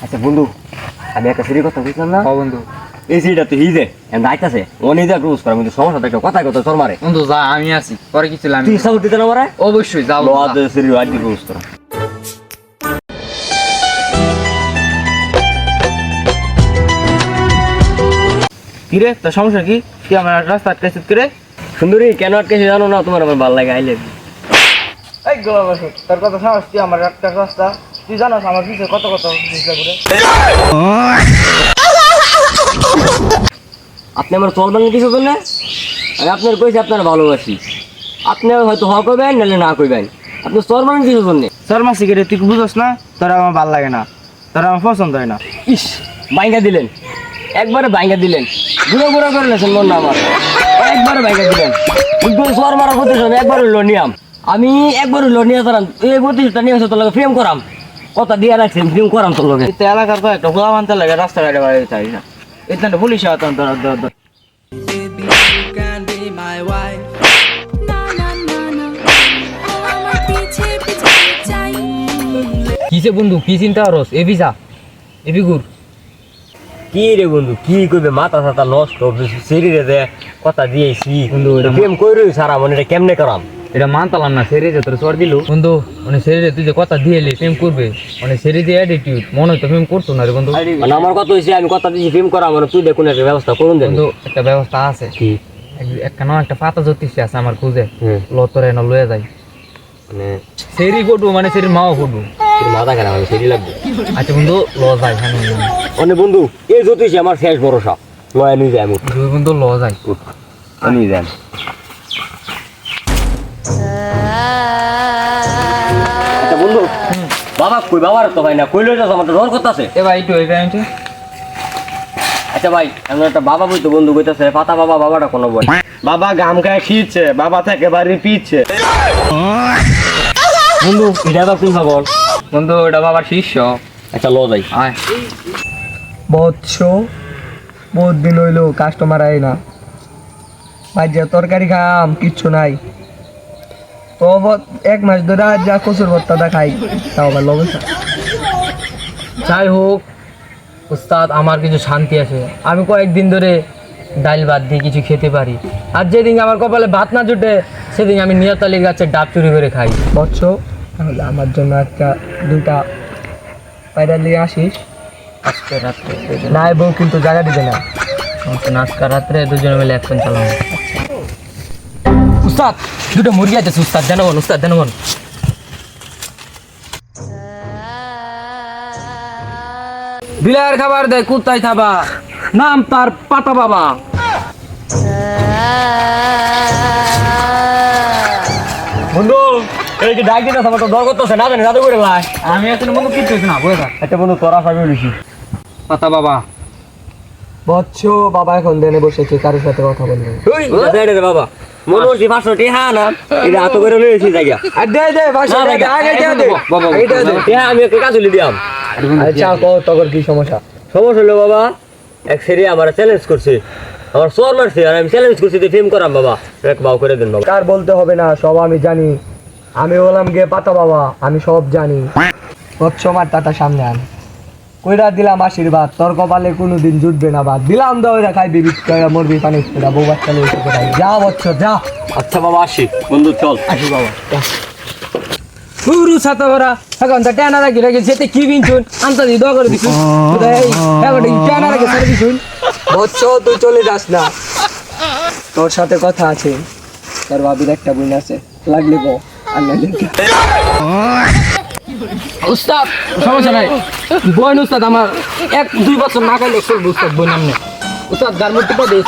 আচ্ছা বন্ধু, আমি একটা সিরির কথা বুঝলাম না। হ্যাঁ বন্ধু, এই সিরিটা তো হিজে এমন আইতাছে, ও নিজে ক্রুজ করে, কিন্তু সমস্যা তো একটা কথায় কথা চর মারে। বন্ধু যা, আমি আছি, পরে কিছু আমি তুই সাপোর্ট দিতে না মারে? অবশ্যই যাবো। লোয়াদ সিরি আইডি ক্রুজ করা। কি রে, তোর সমস্যা কি? তুই আমার রাস্তা আটকাইছিস কি রে? সুন্দরী কেন আটকেছে জানো না? তোমার আমার ভালো লাগে, আইলে এই গোলাপ বাসু, তোর কথা সাহস, তুই আমার একটা রাস্তা, তুই জানাস আমার পিছিয়ে কত কত চেষ্টা করে। আপনি আমার চলবেন কিছু জন্য? আমি আপনার কইছি আপনার ভালোবাসি, আপনি হয়তো হ কইবেন নাহলে না কইবেন, আপনি চলবেন কিছু জন্য। শর্মা সিগারেট তুই বুঝোস না, তোরা আমার ভালো লাগে না, তোরা আমার পছন্দ হয় না। ইস, বাইঙ্গা দিলেন, একবারে বাইঙ্গা দিলেন, গুঁড়ো গুঁড়ো করে লেছেন মন না আমার, একবারে বাইঙ্গা দিলেন। কিন্তু সর মারা প্রতিশোধ একবার হইল নিয়াম, আমি একবার হইল নিয়ে তারাম, এই প্রতিশোধটা নিয়ে তোর লগে প্রেম করাম, কথা দিয়ে রাখছেন প্রেম করাম তোর লগে। এই তো এলাকার তো একটা খোলা মানতে লাগে, রাস্তাঘাটে বাড়ি চাই না, এটা তো পুলিশ হতাম তোরা। Baby, you can be my wife. Na na na na. Oh, আমার পিছে পিছে চাই। কিসে বন্ধু, কি চিন্তা করস? এবি যা, এবি গুর। কি রে বন্ধু, কি কইবে, মাথা সাথা নষ্ট, শরীরে যে কথা দিয়েছি বন্ধু, এটা প্রেম কইরই সারা মনে, এটা কেমনে করাম? এটা মানতালাম না, শরীরে তোর চর দিল বন্ধু। মানে শরীরে তুই যে কথা দিয়ে এলি প্রেম করবে, মানে শরীরে যে অ্যাটিটিউড, মনে হয় তো প্রেম করতো না রে বন্ধু। মানে আমার কথা হয়েছে, আমি কথা দিয়েছি প্রেম করাম, মানে তুই দেখুন একটা ব্যবস্থা করুন দেন। বন্ধু একটা ব্যবস্থা আছে, কি? একটা পাতা জ্যোতিষী আছে আমার খুঁজে, হুম। লতরে না লয়ে যায় মানে সেরি ফটো, মানে সেরির মাও ফটো। তোর মাথা কেন মানে সেটি লাগবে? আচ্ছা বন্ধু ল যায়, হ্যাঁ মানে বন্ধু, এই জ্যোতিষী আমার শেষ ভরসা, লয় নিয়ে যায়, দুই বন্ধু ল যায়। নিয়ে যান। আচ্ছা বন্ধু, বাবা কই? বাবার তো ভাই না, কইলে তো আমার তো ডর করতেছে। এ ভাই একটু এটা একটু। আচ্ছা ভাই, এমন একটা বাবা বই তো বন্ধু কইতাছে, পাতা বাবা, বাবাটা কোনো বই? বাবা গাম খায় খিচ্ছে, বাবা থেকে বাড়ি পিচ্ছে। বন্ধু এটা আবার কোন খবর? বন্ধু এটা বাবার শিষ্য। আচ্ছা ল যাই। আয় বৎস, বহুত দিন হইলো কাস্টমার আয় না, ভাইজা তরকারি খাম কিচ্ছু নাই, তো এক মাস ধরে যা কচুর ভর্তাটা খাই, তাও আবার লবণ খা। যাই হোক উস্তাদ, আমার কিছু শান্তি আছে, আমি কয়েকদিন ধরে ডাল ভাত দিয়ে কিছু খেতে পারি, আর যেদিন আমার কপালে ভাত না জুটে সেদিন আমি নিয়তালির গাছের ডাব চুরি করে খাই। বৎস, তাহলে আমার জন্য একটা দুইটা পায়রা নিয়ে আসিস। আজকে রাত্রে না বউ কিন্তু জায়গা দিবে না। আজকে রাত্রে দুজনে মিলে অ্যাকশন চালাবো। উস্তাদ দুটো মুরগি আছে, উস্তাদ জানো বোন, উস্তাদ জানো বোন। বিলার খাবার দেয় কুত্তায় থাবা, নাম তার পাতা বাবা। বন্ধু এই যে ডাক দিতেছে, আমার তো ডর করতেছে, না জানি দাদু করে লাই। আমি এখন বন্ধু কি হয়েছে না বয়ে থাক। আচ্ছা বন্ধু, তোরা সবই বেশি পাতা বাবা বৎস, বাবা এখন দেনে বসেছে, কারোর সাথে কথা বলবে। রে বাবা, মনে হচ্ছে 500 টাকা না, এটা হাত করে লইছি জায়গা। আর দে দে ভাষা না, আগে আগে দে দে বাবা, এইটা দে। হ্যাঁ, আমি একটা কাজ দিলাম। আচ্ছা কো তোর কি সমস্যা? সমস্যা হলো বাবা, এক সেরি আমার চ্যালেঞ্জ করছে, আমার সর মারছে, আর আমি চ্যালেঞ্জ করছি যে ফেম করাম বাবা, এক বাউ করে দেন বাবা। কার বলতে হবে না, সব আমি জানি, আমি বললাম গে পাতা বাবা, আমি সব জানি। বৎস, আমার টাটা সামনে আন, কইরা দিলাম আশীর্বাদ, তোর কপালে কোনোদিন জুটবে না বাদ, দিলাম দাও এরা খাই বিবি মরবি পানি, এরা বউ বাচ্চা লই কোথায় যা বৎস যা। আচ্ছা বাবা, আসি বন্ধু, চল। আসি বাবা। পুরু ছাতা ভরা এখন তো টানা রাখি রাখি যেতে কি বিনছুন আনতা দি দোয়া করে দিছুন এই এখন টানা রাখি সারা দিছুন। বৎস, তুই চলে যাস না, তোর সাথে কথা আছে, তোর ভাবির একটা বোন আছে, লাগলে বউ আর নাইলে উস্তাদ সমস্যা নাই, বোন উস্তাদ আমার 1-2 বছর না খাইলে চলবে উস্তাদ, বোন আমনে উস্তাদ গার্মেন্ট টিপা দে।